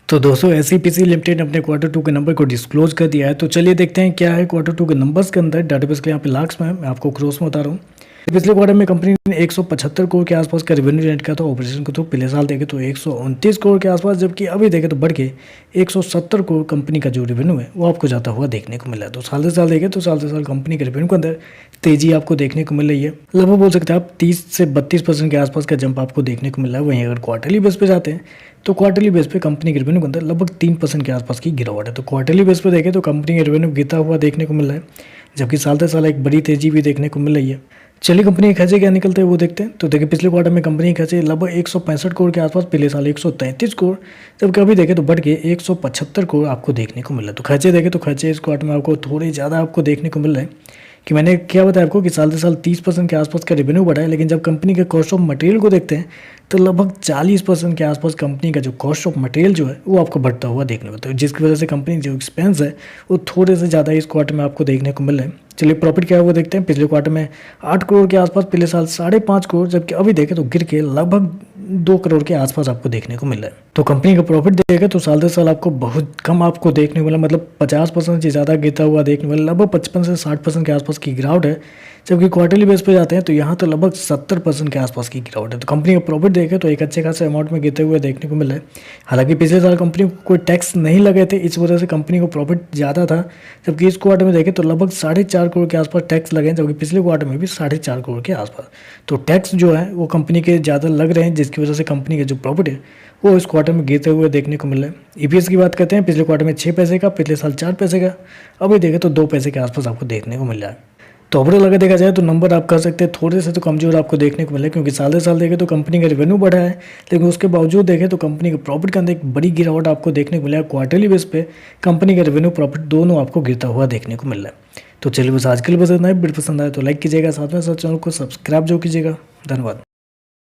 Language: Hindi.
तो दोस्तों एसईपीसी लिमिटेड ने अपने क्वार्टर टू के नंबर को डिस्क्लोज कर दिया है। तो चलिए देखते हैं क्या है क्वार्टर टू के नंबर्स के अंदर। डाटाबेस के यहाँ पे लाख्स में है, मैं आपको क्रॉस में बता रहा हूँ। पिछले क्वार्टर में कंपनी ने 175 करोड़ के आसपास का रेवेन्यू जनरेट किया था ऑपरेशन को। तो पिछले साल देखें तो 129 करोड़ के आसपास, जबकि अभी देखें तो बढ़ के 170 करोड़ कंपनी का जो रेवेन्यू है वो आपको जाता हुआ देखने को मिला है। तो साल से साल देखें तो साल से साल कंपनी के रेवेन्यू के अंदर तेजी आपको देखने को मिल रही है। लगभग बोल सकते हैं आप 30 से 32% के आसपास का जंप आपको देखने को मिल रहा है। वहीं अगर क्वार्टरली बेस पे जाते हैं तो क्वार्टरली बेस पे कंपनी के रेवेन्यू के अंदर लगभग 3% के आसपास की गिरावट है। तो क्वार्टरली बेस पे देखें तो कंपनी का रेवेन्यू गिरता हुआ देखने को मिल रहा है, जबकि साल से साल एक बड़ी तेजी भी देखने को मिल रही है। चलिए कंपनी के खर्चे क्या निकलते हैं वो देखते हैं। तो देखिए पिछले क्वार्टर में कंपनी के खर्चे लगभग 165 करोड़ के आसपास, पिछले साल 133 करोड़, जबकि अभी देखें तो बढ़ के 175 करोड़ आपको देखने को मिल रहा है। तो खर्चे देखें तो खर्चे इस क्वार्टर में आपको थोड़े ज़्यादा आपको देखने को मिल रहे हैं। कि मैंने क्या बताया आपको कि साल से साल 30% के आसपास का रेवेन्यू बढ़ा है, लेकिन जब कंपनी के कॉस्ट ऑफ मटेरियल को देखते हैं तो लगभग 40% के आसपास कंपनी का जो कॉस्ट ऑफ मटेरियल जो है वो आपको बढ़ता हुआ देखने को मिलता है, जिसकी वजह से कंपनी जो एक्सपेंस है वो थोड़े से ज़्यादा इस क्वार्टर में आपको देखने को मिल रहे हैं। चलिए प्रॉफिट क्या है वो देखते हैं। पिछले क्वार्टर में 8 करोड़ के आसपास, पिछले साल 5.5 करोड़, जबकि अभी देखें तो गिर के लगभग 2 करोड़ के आसपास आपको देखने को मिल रहा है। तो कंपनी का प्रॉफिट देखें तो साल से साल आपको बहुत कम आपको देखने को मिला, मतलब 50% से ज़्यादा गिरता हुआ देखने को मिला। लगभग 55 से 60% के आसपास की गिरावट है, जबकि क्वार्टरली बेस पे जाते हैं तो यहाँ तो लगभग 70% के आसपास की गिरावट है। तो कंपनी का प्रॉफिट देखें तो एक अच्छे खासे अमाउंट में गिरते हुए देखने को मिला है। हालांकि पिछले साल कंपनी को कोई टैक्स नहीं लगे थे, इस वजह से कंपनी को प्रॉफिट ज़्यादा था, जबकि इस क्वार्टर में देखें तो लगभग 4.5 करोड़ के आसपास टैक्स लगे हैं, जबकि पिछले क्वार्टर में भी 4.5 करोड़ के आसपास। तो टैक्स जो है वो कंपनी के ज़्यादा लग रहे हैं, जिसकी वजह से कंपनी का जो प्रॉफिट है वो इस क्वार्टर में गिरते हुए देखने को मिल रहा है। ईपीएस की बात करते हैं, पिछले क्वार्टर में 6 पैसे का, पिछले साल 4 पैसे का, अभी देखें तो 2 पैसे के आसपास आपको देखने को मिल रहा है। तो ओवरऑल अगर देखा जाए तो नंबर आप कह सकते हैं थोड़े से तो कमजोर आपको देखने को मिले, क्योंकि साल से साल देखें तो कंपनी का रेवेन्यू बढ़ा है, लेकिन उसके बावजूद देखें तो कंपनी के प्रॉफिट के अंदर एक बड़ी गिरावट आपको देखने को मिला है। क्वार्टरली बेस पे कंपनी का रेवेन्यू प्रॉफिट दोनों आपको गिरता हुआ देखने को मिल रहा है। तो चलिए बस आज के लिए बस इतना ही। वीडियो पसंद आए तो लाइक कीजिएगा, साथ में साथ चैनल को सब्सक्राइब जो कीजिएगा। धन्यवाद।